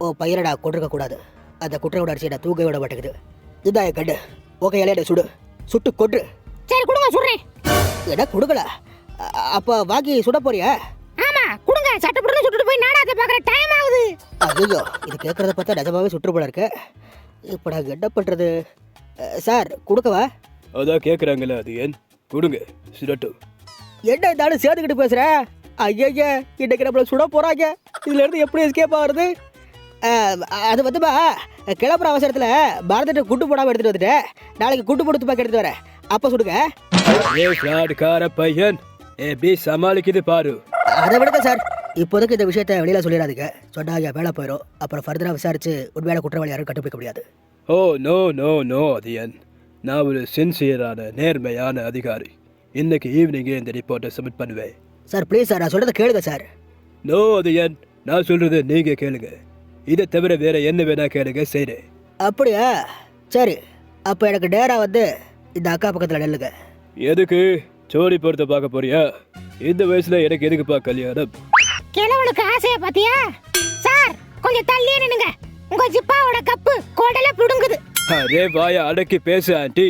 ஓ பையனடா கொண்டிருக்க கூடாது. அந்த குற்றவோட அடிச்சு நான் தூக்க விட மாட்டேங்குது. இதாய கண்டு ஓகே இலையிட சுடு, சுட்டு கொன்று. சரி கொடுங்க சுடுறேன். என்ன கொடுக்கல? அப்ப வாங்கி சுட போறியா? ஆமா கொடுங்க, சட்டப்பட்டு சுட்டுட்டு போய் நாடாத்த பாக்குற டைம் ஆகுது. ஐயோ இது கேட்கறத பார்த்தா நிஜமாவே சுற்று போல இருக்கு. இப்போ நான் என்ன பண்றது? சார் கொடுக்கவா? அதான் கேட்குறாங்களே, அது ஏன் கொடுங்க சுடட்டும். என்ன இருந்தாலும் சேர்த்துக்கிட்டு பேசுற? ஐயா இன்னைக்கு நம்மள சுட போறாங்க. இதுல இருந்து எப்படி எஸ்கேப் ஆகுறது? அது வந்துப்பா கிளம்புற அவசரத்துல பாரதிட்ட குட்டு போடாம எடுத்துட்டு வந்துட்டேன். நாளைக்கு குட்டு போட்டு துப்பாக்கி எடுத்து வரேன், அப்ப சுடுங்க. ஃப்ராட்கார பையன் எப்படி சமாளிக்குது பாரு. அதை விடுங்க சார், இப்போதைக்கு இந்த விஷயத்த வெளியில சொல்லிடாதீங்க. சொன்னா என் வேலை போயிடும். அப்புறம் ஃபர்தரா விசாரிச்சு உண்மையான குற்றவாளி யாரும் கண்டுபிடிக்க முடியாது. Oh no no no Athiyan, நான் ஒரு சின்சியரான நேர்மையான அதிகாரி. இன்னைக்கு ஈவினிங்கே இந்த ரிப்போர்ட்டை சப்மிட் பண்ணுவேன். சார் ப்ளீஸ் சார், நான் சொல்றதை கேளுங்க சார். நோ அதியன், நான் சொல்றது நீங்க கேளுங்க. இதை தவிர வேற என்ன வேணா கேளுங்க, செய்றேன். அப்படியா? சரி, அப்போ எனக்கு நேரா வந்து இந்த அக்கா பக்கத்தில் நெல்லுங்க. எதுக்கு? ஜோடி பொறுத்த பார்க்க போறியா? இந்த வயசுல எனக்கு எதுக்குப்பா கல்யாணம்? கிழவனுக்கு ஆசைய பாத்தியா? சார் கொஞ்சம் தள்ளியே நின்னுங்க, உங்க ஜிப்பாவோட கப்பு கோடல புடுங்குது. அரே வாய அடக்கி பேசு ஆண்டி.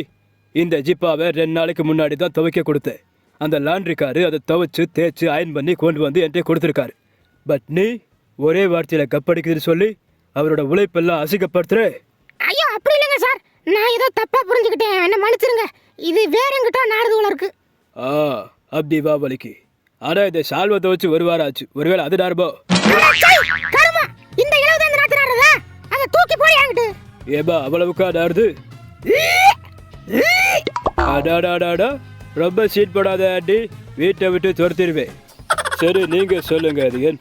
இந்த ஜிப்பாவை 2 நாளைக்கு முன்னாடி தான் துவைக்க கொடுத்தேன். அந்த லாண்ட்ரிக்காரு அதை துவைச்சு தேய்ச்சி அயன் பண்ணி கொண்டு வந்து என்கிட்ட கொடுத்துருக்காரு. பட் நீ ஒரே வார்த்தையில கப்படிக்குதுன்னு சொல்லி அவரோட உழைப்பெல்லாம் அசிங்கப்படுத்துற. ஐயோ அப்படி இல்லைங்க சார், நான் ஏதோ தப்பா புரிஞ்சுக்கிட்டேன், என்ன மன்னிச்சிருங்க. இது வேற எங்கிட்ட நாடுது போல இருக்கு. அப்படி வா வலிக்கு. ஆனா இந்த சால்வை துவைச்சு ஒரு வாரம் ஆச்சு. ஒருவேளை அது நார்போ? கருமா இந்த இளவு அந்த நாத்து நாடுறதா? அதை தூக்கி போய் ஆங்கிட்டு. ஏபா அவ்வளவுக்கா நாடுது? அடாடாடாடா, ரொம்ப சீட் போடாத ஆண்டி, வீட்டை விட்டு துரத்திடுவேன். சரி நீங்க சொல்லுங்க அதிகன்,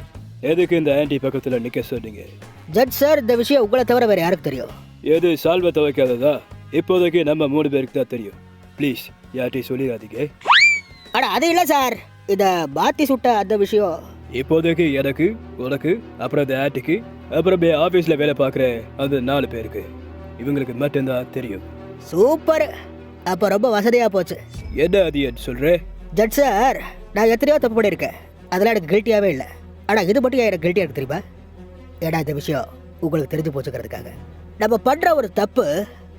எதுக்கு இந்த ஆண்டி பக்கத்துல நிக்க சொன்னீங்க? ஜட்ஜ் சார், இந்த விஷயம் உங்களை தவிர வேற யாருக்கு தெரியும்? எது சால்வை துவைக்காததா? இப்போதைக்கு நம்ம 3 பேருக்கு தான் தெரியும். ப்ளீஸ் யார்ட்டையும் சொல்லிடாதீங்க. அட அது இல்லை சார், இதை மாற்றி சுட்ட அந்த விஷயம் இப்போதைக்கு எனக்கு, உனக்கு, அப்புறம் இந்த ஆண்டிக்கு, அப்புறம் என் ஆஃபீஸில் வேலை பார்க்குற அந்த 4 பேருக்கு, இவங்களுக்கு மட்டும்தான் தெரியும். சூப்பர், அப்போ ரொம்ப வசதியாக போச்சு. என்ன அது சொல்கிறேன்? ஜட்ஜ் சார், நான் எத்தனையோ தப்பு பண்ணியிருக்கேன், அதெல்லாம் எனக்கு கில்ட்டியாகவே இல்லை. ஆனால் இது மட்டும் எனக்கு கில்ட்டியாக இருக்கு தெரியுமா? ஏன்னா இந்த விஷயம் உங்களுக்கு தெரிஞ்சு போச்சுக்கிறதுக்காக. நம்ம பண்ணுற ஒரு தப்பு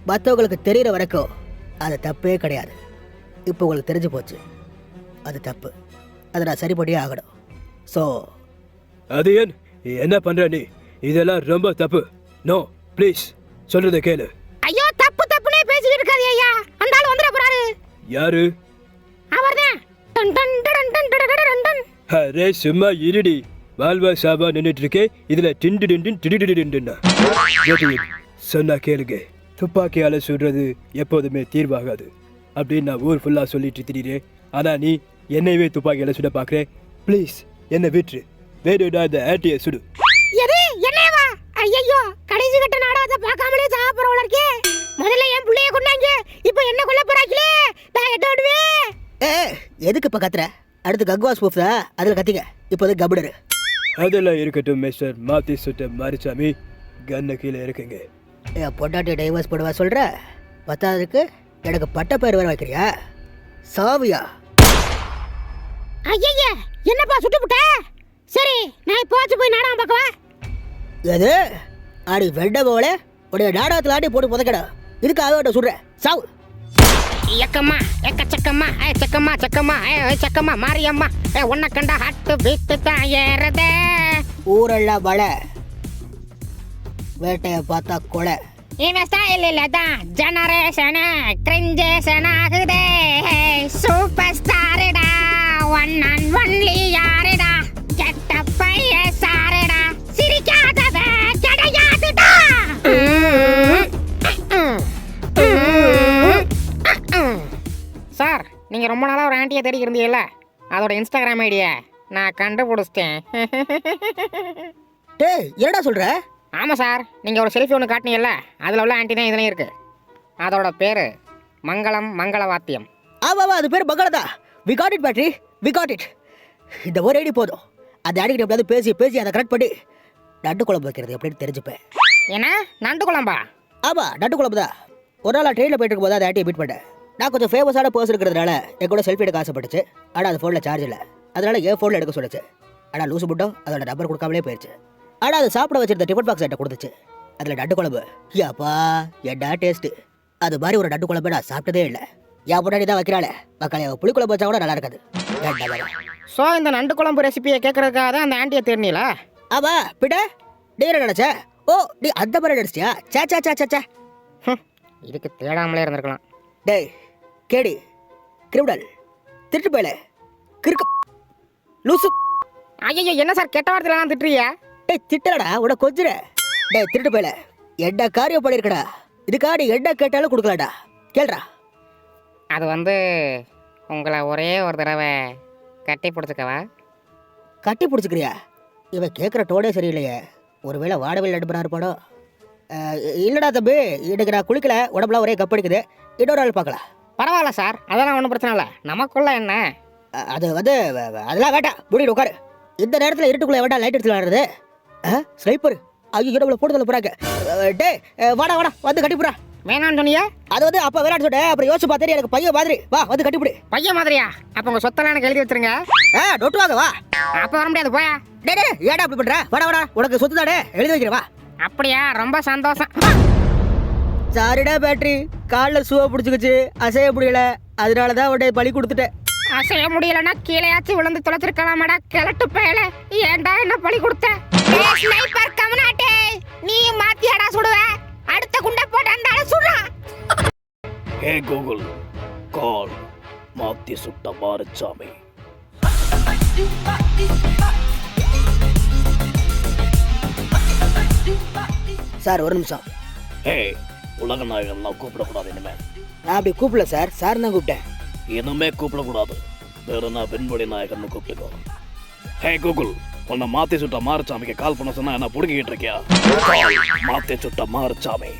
மற்றவங்களுக்கு தெரிகிற வரைக்கும் அது தப்பே கிடையாது. இப்போ உங்களுக்கு தெரிஞ்சு போச்சு, அது தப்பு. அதை நான் சரி பண்ணியே ஆகணும். ஸோ அது என்ன பண்ணுற நீ? இதெல்லாம் ரொம்ப தப்பு. நோ ப்ளீஸ், சொல்றதை கேளு. ஐயோ தப்பு தப்புனே பேசிட்டு இருக்காதே ஐயா, அந்த ஆளு வந்துற போறாரு. யாரு? அவர்தான். Done done done done done done. Array சும்மா இருடி, வாழ்வா சாபா நின்றுட்டு இருக்கே, இதுல டிண்டு டிண்டு டிடிடிடிண்டுன்னா சொன்னா கேளுங்க. துப்பாக்கியால சுடுறது எப்போதுமே தீர்வாகாது அப்படின்னு நான் ஊர் ஃபுல்லா சொல்லிட்டு திடீரேன். ஆனா நீ என்னையவே துப்பாக்கியால சுட பாக்குறேன். ப்ளீஸ் என்ன விட்டுரு, வேணும்னா இந்த ஆட்டியை சுடு. எது என்னவா? ஐயோ கடைசி கட்ட நாடாத பார்க்காமலே சாப்பிடுறவள இருக்கே. முதல்ல என் புள்ளைய கொண்டாங்க, இப்போ என்ன கொல்ல போறாங்களே, நான் எட்டோடுவே. எதுக்கு இப்போ கத்துற? அடுத்து கக்வாஸ் ப்ரூஃப் தான், அதில் கத்திங்க. இப்போது கபுடரு. அதெல்லாம் இருக்கட்டும் மிஸ்டர் மாத்தி சுட்ட மாரிசாமி, கண்ண கீழே இருக்குங்க. என் பொண்டாட்டி டைவர்ஸ் போடுவா சொல்கிற, பத்தாவதுக்கு எனக்கு பட்ட பேர் வேறு வைக்கிறியா? சாவியா? ஐயா என்னப்பா சுட்டுப்புட்ட? சரி நான் இப்போ போய் நாடகம் பார்க்கவா? எது ஆடி வெண்ட போல உடைய நாடகத்தில் ஆட்டி போட்டு புதைக்கடா. இதுக்கு அவட்ட சுடுற சாவு. எக்கம்மா எக்கச்சக்கம்மா சக்கம்மா சக்கம்மா சக்கம்மா மாரியம்மா உன்னை கண்ட ஹாட்டு வீட்டு தான் ஏறதே. ஊரெல்லாம் வள, வேட்டையை பார்த்தா கொலை. இவன் ஸ்டைலில் தான் ஜெனரேஷன் கிரிஞ்சேஷன் ஆகுதே. சூப்பர் ஸ்டாருடா, ஒன் அண்ட் ஒன்லி யாருடா, கெட்ட பைய சாருடா, சிரிக்காதவ கிடையாதுடா. சார் நீங்கள் ரொம்ப நாளாக ஒரு ஆண்டியை தேடி இருந்தீங்கல்ல, அதோட இன்ஸ்டாகிராம் ஐடியை நான் கண்டுபிடிச்சிட்டேன். டேய் என்னடா சொல்ற? ஆமாம் சார், நீங்கள் ஒரு செல்ஃபி ஒன்று காட்டினீங்கல்ல, அதில் உள்ள ஆண்டி தான் இதுலையும் இருக்குது. அதோட பேர் மங்களம் மங்களவாத்தியம். ஆமாவா, அது பேர் மங்களதா. வி காட் இட் பேட்ரி, வி காட் இட். இந்த ஒரு ஐடி போதும். அந்த ஆடிக்கிட்ட எப்படியாவது பேசி பேசி அதை கரெக்ட் பண்ணி நண்டு குழம்பு வைக்கிறது எப்படின்னு தெரிஞ்சுப்பேன். ஏன்னா நண்டு குழம்பா? ஆமாம் நண்டு குழம்பு தான். ஒரு நாள் ட்ரெயினில் போயிட்டு இருக்கும்போது அந்த ஆட்டியை மீட் பண்ணேன். நான் கொஞ்சம் ஃபேமஸான பர்சன் இருக்கிறதுனால என் கூட செல்ஃபி எடுக்க ஆசைப்பட்டுச்சு. ஆனால் அது ஃபோனில் சார்ஜ் இல்லை, அதனால என் ஃபோனில் எடுக்க சொல்லிச்சு. ஆனால் லூசு மட்டும் அதோட நம்பர் கொடுக்காமலே போயிடுச்சு. ஆனால் அது சாப்பிட வச்சிருந்த டிஃபன் பாக்ஸ் என்கிட்ட கொடுத்துச்சு. அதில் நண்டு குழம்பு. யாப்பா என்ன டேஸ்ட்டு. அது மாதிரி ஒரு நண்டு குழம்பு நான் சாப்பிட்டதே இல்லை. என் முன்னாடி தான் வைக்கிறாளே மக்களே, புளி குழம்பு வச்சா கூட நல்லா இருக்காது. ஸோ இந்த நண்டு குழம்பு ரெசிபியை கேட்கறதுக்காக தான் அந்த ஆண்டியை தேடினீங்களா? ஆமா பிட நீ என்ன நினைச்ச? ஓ நீ அந்த மாதிரி நினைச்சியா? சே சே சே சே சே. இதுக்கு தேடாமலே இருந்திருக்கலாம். டேய் கேடி கிரிமினல் திருட்டு போயில கிறுக்கு லூசு. ஐயோ என்ன சார் கெட்ட வார்த்தையெல்லாம் திட்டுறியா? டேய் திட்டலடா உட கொஞ்சிர. டேய் திருட்டு போயில என்ன காரியம் பண்ணியிருக்கடா. இதுக்காக நீ என்ன கேட்டாலும் கொடுக்கலாடா. கேள்றா. அது உங்களை ஒரே ஒரு தடவை கட்டி பிடிச்சிக்கவா? கட்டி பிடிச்சிக்கிறியா? இவன் கேட்குற டோனே சரியில்லையே. ஒருவேளை வாடவில் நடுப்பனா இருப்பானோ? இல்லைடா தம்பி, இன்னைக்கு நான் குளிக்கல, உடம்புலாம் ஒரே கப்படிக்குது. இன்னொரு நாள் பார்க்கலாம். பரவாயில்ல சார், அதெல்லாம் ஒன்றும் பிரச்சனை இல்லை. நமக்குள்ள என்ன அது அதெல்லாம் வேண்டாம். முடிட்டு உட்காரு. இந்த நேரத்தில் இருட்டுக்குள்ளே வேண்டாம் லைட் எடுத்து விளாடுறது. ஸ்னைப்பர் ஐயோ நம்மளை போட்டு போகிறாங்க. டே வாடா வாடா வந்து கட்டிப்புடா. வேணான்னு சொன்னியா? அது அப்போ விளையாட்டு சொன்னேன். அப்புறம் யோசிச்சு பார்த்தேன் எனக்கு பையன் மாதிரி. வா வந்து கட்டிப்பிடு. பையன் மாதிரியா? அப்போ உங்கள் சொத்தெல்லாம் எனக்கு எழுதி வச்சிருங்க. நோட்டு வாங்க வா. அப்போ வர முடியாது போயா. டே டே ஏடா அப்படி பண்ணுற? வாடா வாடா உனக்கு சொத்து தானே எழுதி வைக்கிறேன் வா. அப்படியா? ரொம்ப சந்தோஷம். சாரிடா பேட்டரி காலில் சூவை பிடிச்சிக்கிச்சு, அசைய முடியல. அதனால தான் உடனே பலி கொடுத்துட்டேன். அசைய முடியலன்னா கீழேயாச்சும் விழுந்து தொலைச்சிருக்கலாமாடா கிழட்டு பயல. ஏன்டா என்ன பலி கொடுத்த? ஸ்னைப்பர் கமனாட்டே, நீ மாத்தியாடா சுடுவ? அடுத்த குண்டை போட்டு அந்த ஆளை சுடுறா. ஹே கூகுள் கால் மாத்தி சுட்ட மாரச்சாமி. சார் ஒரு நிமிஷம். ஹே உலக நாயகன்லாம் கூப்பிடக்கூடாது இனிமே. நான் அப்படி கூப்பிடல சார், சார் தான் கூப்பிட்டேன். இனிமே கூப்பிடக்கூடாது. வேற நான் பெண்பொடி நாயகன் கூப்பிட்டுக்கோ. ஹே கூகுள், உன்னை மாத்தி சுட்ட மாரச்சாமிக்கு கால் பண்ண சொன்னா என்ன புடுங்கிட்டு இருக்கியா? மாத்தி சுட்ட மாரச்சாமி.